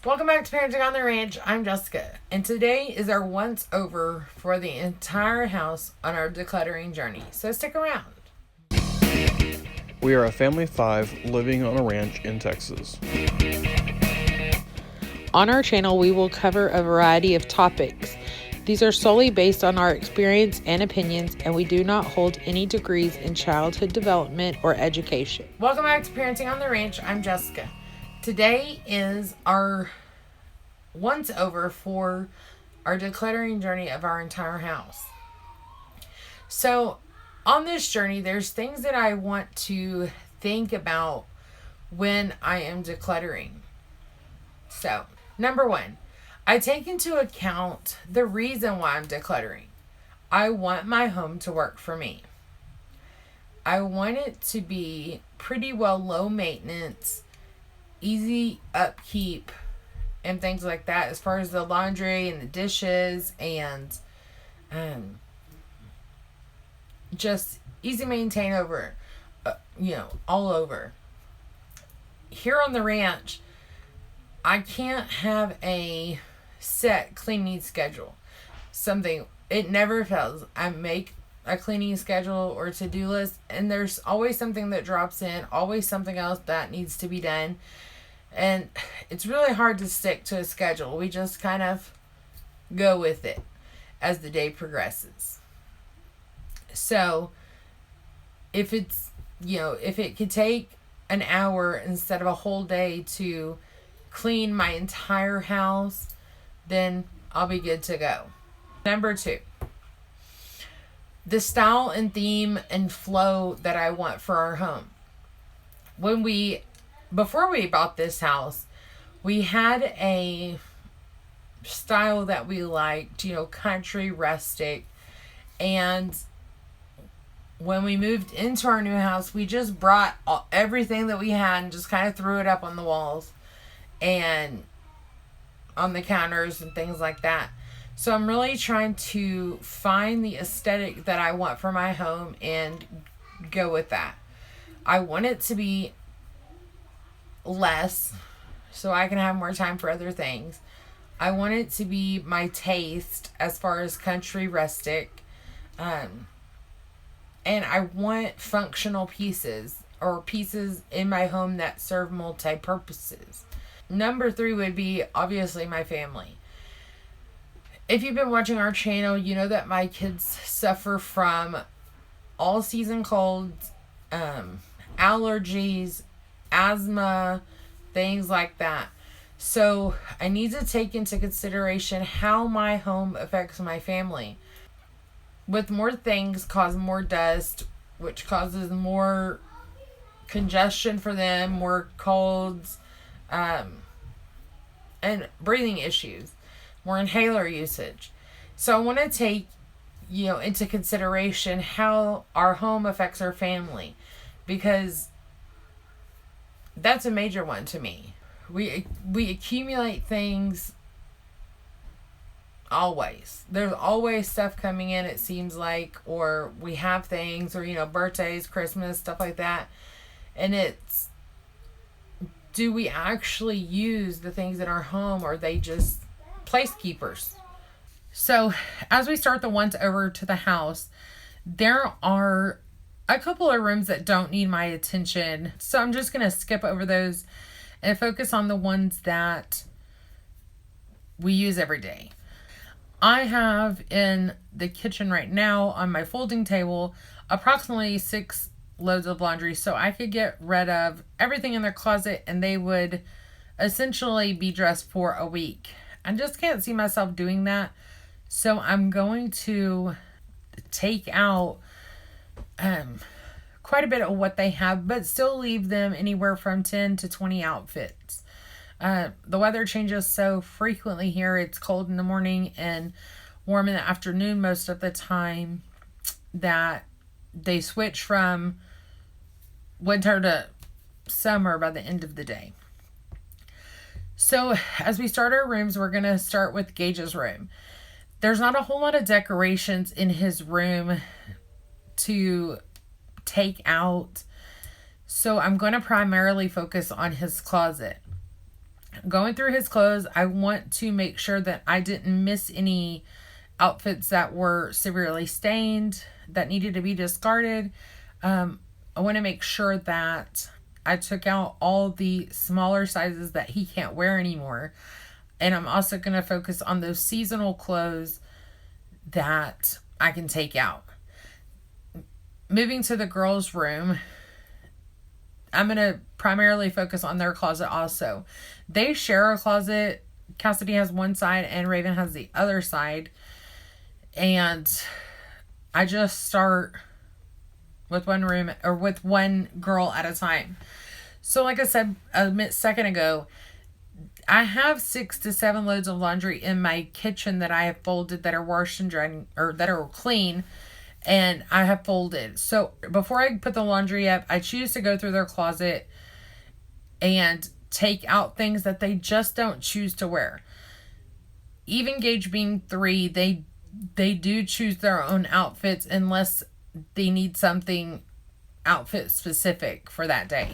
Welcome back to Parenting on the Ranch. I'm Jessica, and today is our once over for the entire house on our decluttering journey. So stick around. We are a family of 5 living on a ranch in Texas. On our channel, we will cover a variety of topics. These are solely based on our experience and opinions, and we do not hold any degrees in childhood development or education. Welcome back to Parenting on the Ranch. I'm Jessica. Today is our once over for our decluttering journey of our entire house. So on this journey, there's things that I want to think about when I am decluttering. So, number 1, I take into account the reason why I'm decluttering. I want my home to work for me. I want it to be pretty well low maintenance, easy upkeep, and things like that, as far as the laundry and the dishes and just easy maintain over, all over. Here on the ranch, I can't have a set cleaning schedule. It never fails. I make a cleaning schedule or to-do list, and there's always something that drops in, always something else that needs to be done. And it's really hard to stick to a schedule. We just kind of go with it as the day progresses. So if it could take an hour instead of a whole day to clean my entire house, then I'll be good to go. Number 2, the style and theme and flow that I want for our home. Before we bought this house, we had a style that we liked, country, rustic. And when we moved into our new house, we just brought everything that we had and just kind of threw it up on the walls and on the counters and things like that. So I'm really trying to find the aesthetic that I want for my home and go with that. I want it to be less so I can have more time for other things. I want it to be my taste as far as country, rustic. And I want functional pieces or pieces in my home that serve multi-purposes. Number 3 would be obviously my family. If you've been watching our channel, you know that my kids suffer from all season colds, allergies, asthma, things like that. So I need to take into consideration how my home affects my family. With more things cause more dust, which causes more congestion for them, more colds, and breathing issues, more inhaler usage. So I want to take, into consideration how our home affects our family, because that's a major one to me. We accumulate things always. There's always stuff coming in, it seems like, or we have things, or birthdays, Christmas, stuff like that. And it's, do we actually use the things in our home, or are they just placekeepers? So as we start the once over to the house, there are a couple of rooms that don't need my attention. So I'm just going to skip over those and focus on the ones that we use every day. I have in the kitchen right now on my folding table approximately 6 loads of laundry, so I could get rid of everything in their closet and they would essentially be dressed for a week. I just can't see myself doing that. So I'm going to take out quite a bit of what they have, but still leave them anywhere from 10 to 20 outfits. The weather changes so frequently here. It's cold in the morning and warm in the afternoon most of the time, that they switch from winter to summer by the end of the day. So as we start our rooms, we're going to start with Gage's room. There's not a whole lot of decorations in his room to take out, so I'm going to primarily focus on his closet. Going through his clothes, I want to make sure that I didn't miss any outfits that were severely stained that needed to be discarded. I want to make sure that I took out all the smaller sizes that he can't wear anymore. And I'm also going to focus on those seasonal clothes that I can take out. Moving to the girls' room, I'm going to primarily focus on their closet also. They share a closet. Cassidy has one side and Raven has the other side. And I just start with one room or with one girl at a time. So like I said a second ago, I have 6 to 7 loads of laundry in my kitchen that I have folded, that are washed and dried, or that are clean, and I have folded. So before I put the laundry up, I choose to go through their closet and take out things that they just don't choose to wear. Even Gage being 3, they do choose their own outfits unless they need something outfit specific for that day.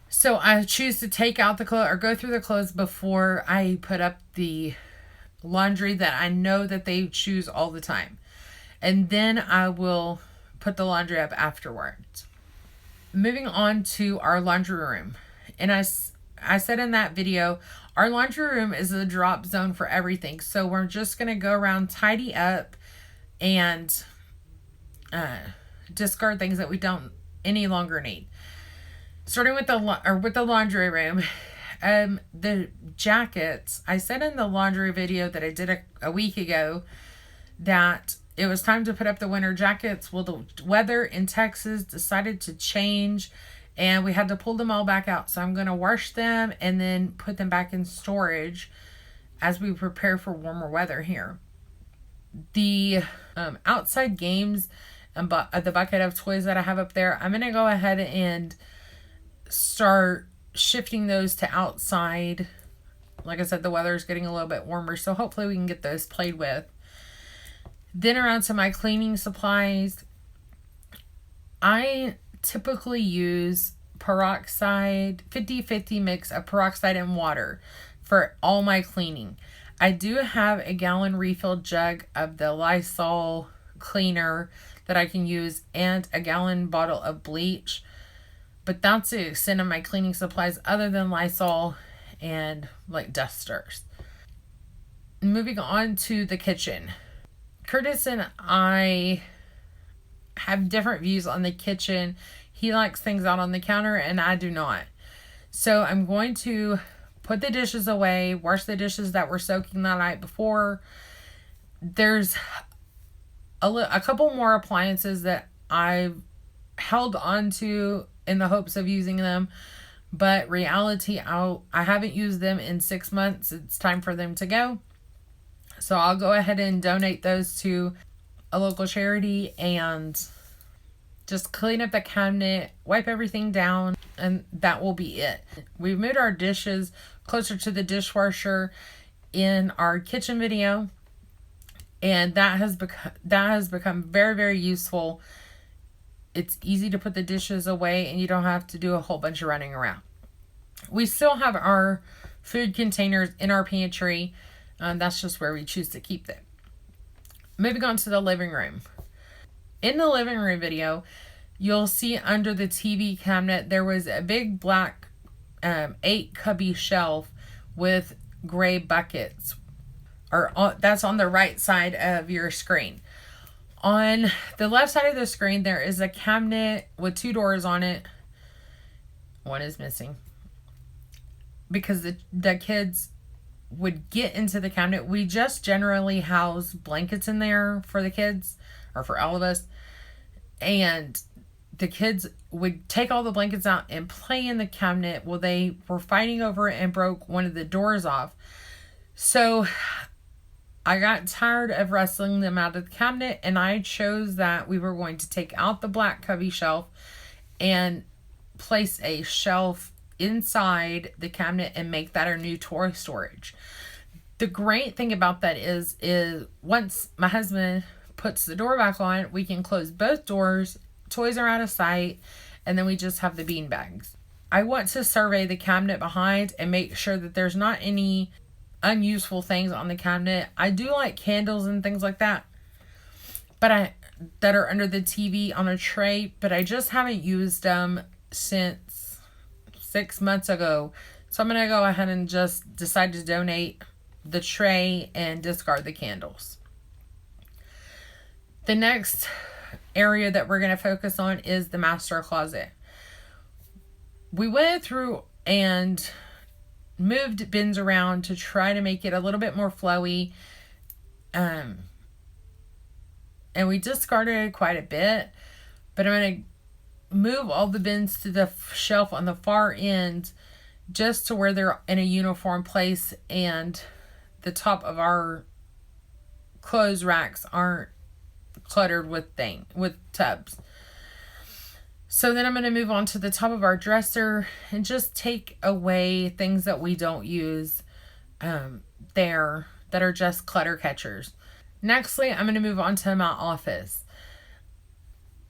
So I choose to take out the clothes or go through the clothes before I put up the laundry that I know that they choose all the time. And then I will put the laundry up afterwards. Moving on to our laundry room. And I said in that video, our laundry room is a drop zone for everything. So we're just going to go around, tidy up, and discard things that we don't any longer need. Starting with the laundry room, the jackets. I said in the laundry video that I did a week ago that it was time to put up the winter jackets. Well, the weather in Texas decided to change, and we had to pull them all back out. So I'm going to wash them and then put them back in storage as we prepare for warmer weather here. The outside games and the bucket of toys that I have up there, I'm going to go ahead and start shifting those to outside. Like I said, the weather is getting a little bit warmer, so hopefully we can get those played with. Then around to my cleaning supplies. I typically use peroxide, 50-50 mix of peroxide and water for all my cleaning. I do have a gallon refill jug of the Lysol cleaner that I can use and a gallon bottle of bleach. But that's the extent of my cleaning supplies other than Lysol and like dusters. Moving on to the kitchen. Curtis and I have different views on the kitchen. He likes things out on the counter and I do not. So I'm going to put the dishes away, wash the dishes that were soaking the night before. There's a couple more appliances that I've held on to in the hopes of using them, but reality, I haven't used them in 6 months. It's time for them to go. So I'll go ahead and donate those to a local charity and just clean up the cabinet, wipe everything down, and that will be it. We've moved our dishes closer to the dishwasher in our kitchen video, and that has become very, very useful. It's easy to put the dishes away and you don't have to do a whole bunch of running around. We still have our food containers in our pantry. That's just where we choose to keep them. Moving on to the living room. In the living room video, you'll see under the TV cabinet, there was a big black 8 cubby shelf with gray buckets. That's on the right side of your screen. On the left side of the screen, there is a cabinet with 2 doors on it. One is missing because the kids would get into the cabinet. We just generally house blankets in there for the kids, or for all of us. And the kids would take all the blankets out and play in the cabinet. Well, they were fighting over it and broke one of the doors off. So I got tired of wrestling them out of the cabinet, and I chose that we were going to take out the black cubby shelf and place a shelf inside the cabinet and make that our new toy storage. The great thing about that is once my husband puts the door back on, we can close both doors, toys are out of sight, and then we just have the bean bags. I want to survey the cabinet behind and make sure that there's not any unuseful things on the cabinet. I do like candles and things like that, but that are under the TV on a tray, but I just haven't used them since 6 months ago. So I'm going to go ahead and just decide to donate the tray and discard the candles. The next area that we're going to focus on is the master closet. We went through and moved bins around to try to make it a little bit more flowy. And we discarded quite a bit, but I'm going to move all the bins to the shelf on the far end just to where they're in a uniform place and the top of our clothes racks aren't cluttered with tubs. So then I'm going to move on to the top of our dresser and just take away things that we don't use there that are just clutter catchers. Nextly, I'm going to move on to my office.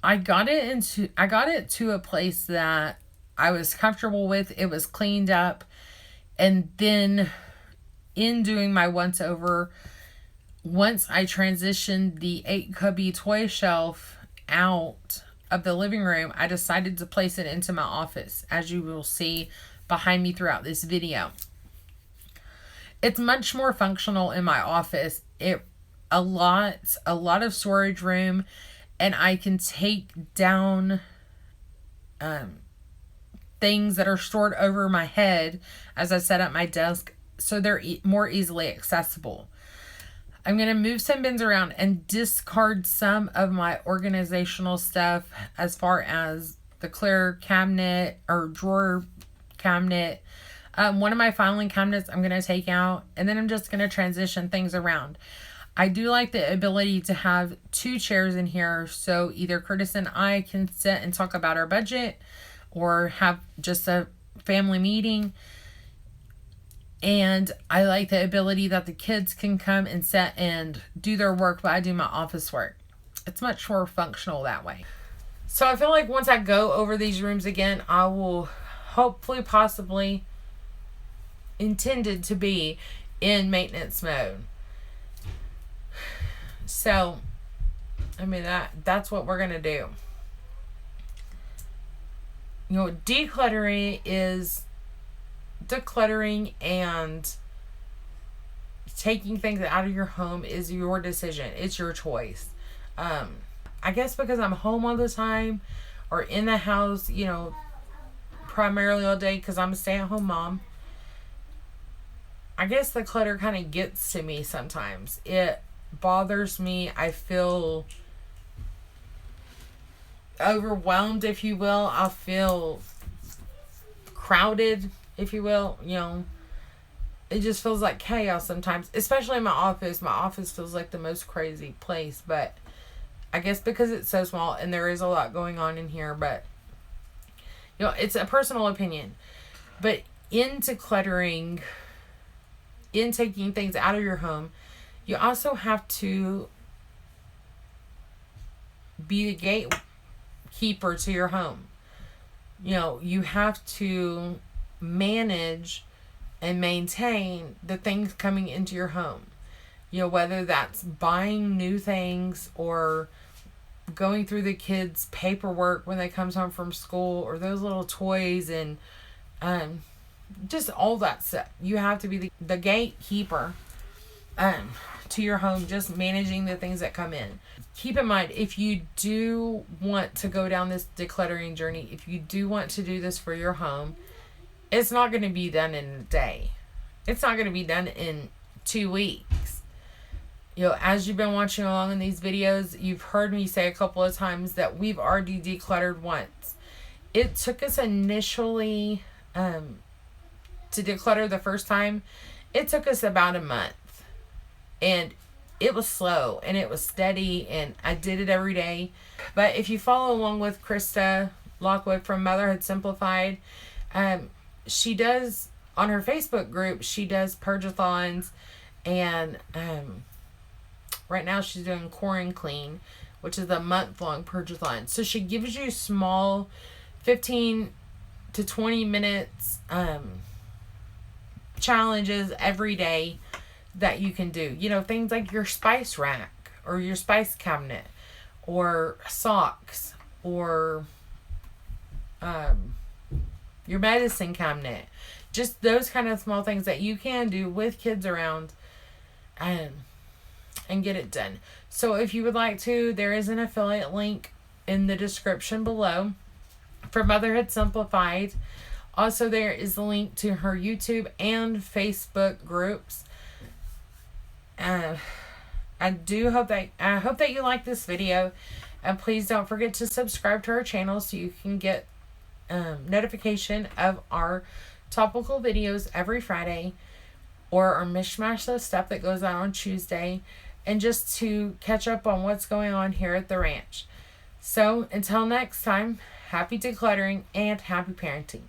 I got it to a place that I was comfortable with. It was cleaned up. And then in doing my once over, once I transitioned the 8 cubby toy shelf out of the living room, I decided to place it into my office, as you will see behind me throughout this video. It's much more functional in my office. A lot of storage room, and I can take down things that are stored over my head as I set up my desk, so they're more easily accessible. I'm going to move some bins around and discard some of my organizational stuff as far as the clear cabinet or drawer cabinet. One of my filing cabinets I'm going to take out, and then I'm just going to transition things around. I do like the ability to have 2 chairs in here, so either Curtis and I can sit and talk about our budget or have just a family meeting. And I like the ability that the kids can come and sit and do their work while I do my office work. It's much more functional that way. So I feel like once I go over these rooms again, I will hopefully, possibly, intended to be in maintenance mode. So, I mean, that's what we're going to do. You know, decluttering and taking things out of your home is your decision. It's your choice. I guess because I'm home all the time or in the house, you know, primarily all day because I'm a stay-at-home mom, I guess the clutter kind of gets to me sometimes. It bothers me. I feel overwhelmed, if you will. I feel crowded, if you will. You know, it just feels like chaos sometimes, especially in my office. My office feels like the most crazy place, but I guess because it's so small and there is a lot going on in here, but you know, it's a personal opinion. But in decluttering, in taking things out of your home, you also have to be the gatekeeper to your home. You know, you have to manage and maintain the things coming into your home. You know, whether that's buying new things or going through the kids' paperwork when they comes home from school, or those little toys and just all that stuff. You have to be the gatekeeper to your home, just managing the things that come in. Keep in mind, if you do want to go down this decluttering journey, if you do want to do this for your home, it's not going to be done in a day. It's not going to be done in 2 weeks. You know, as you've been watching along in these videos, you've heard me say a couple of times that we've already decluttered once. It took us initially to declutter the first time. It took us about a month. And it was slow and it was steady and I did it every day. But if you follow along with Krista Lockwood from Motherhood Simplified, she does, on her Facebook group, she does purge-a-thons, and right now she's doing Core and Clean, which is a month-long purge-a-thon. So she gives you small 15 to 20 minutes challenges every day that you can do. You know, things like your spice rack or your spice cabinet or socks or your medicine cabinet. Just those kind of small things that you can do with kids around and get it done. So if you would like to, there is an affiliate link in the description below for Motherhood Simplified. Also, there is a link to her YouTube and Facebook groups. I hope that you like this video, and please don't forget to subscribe to our channel so you can get notification of our topical videos every Friday, or our mishmash of stuff that goes on Tuesday, and just to catch up on what's going on here at the ranch. So until next time, happy decluttering and happy parenting.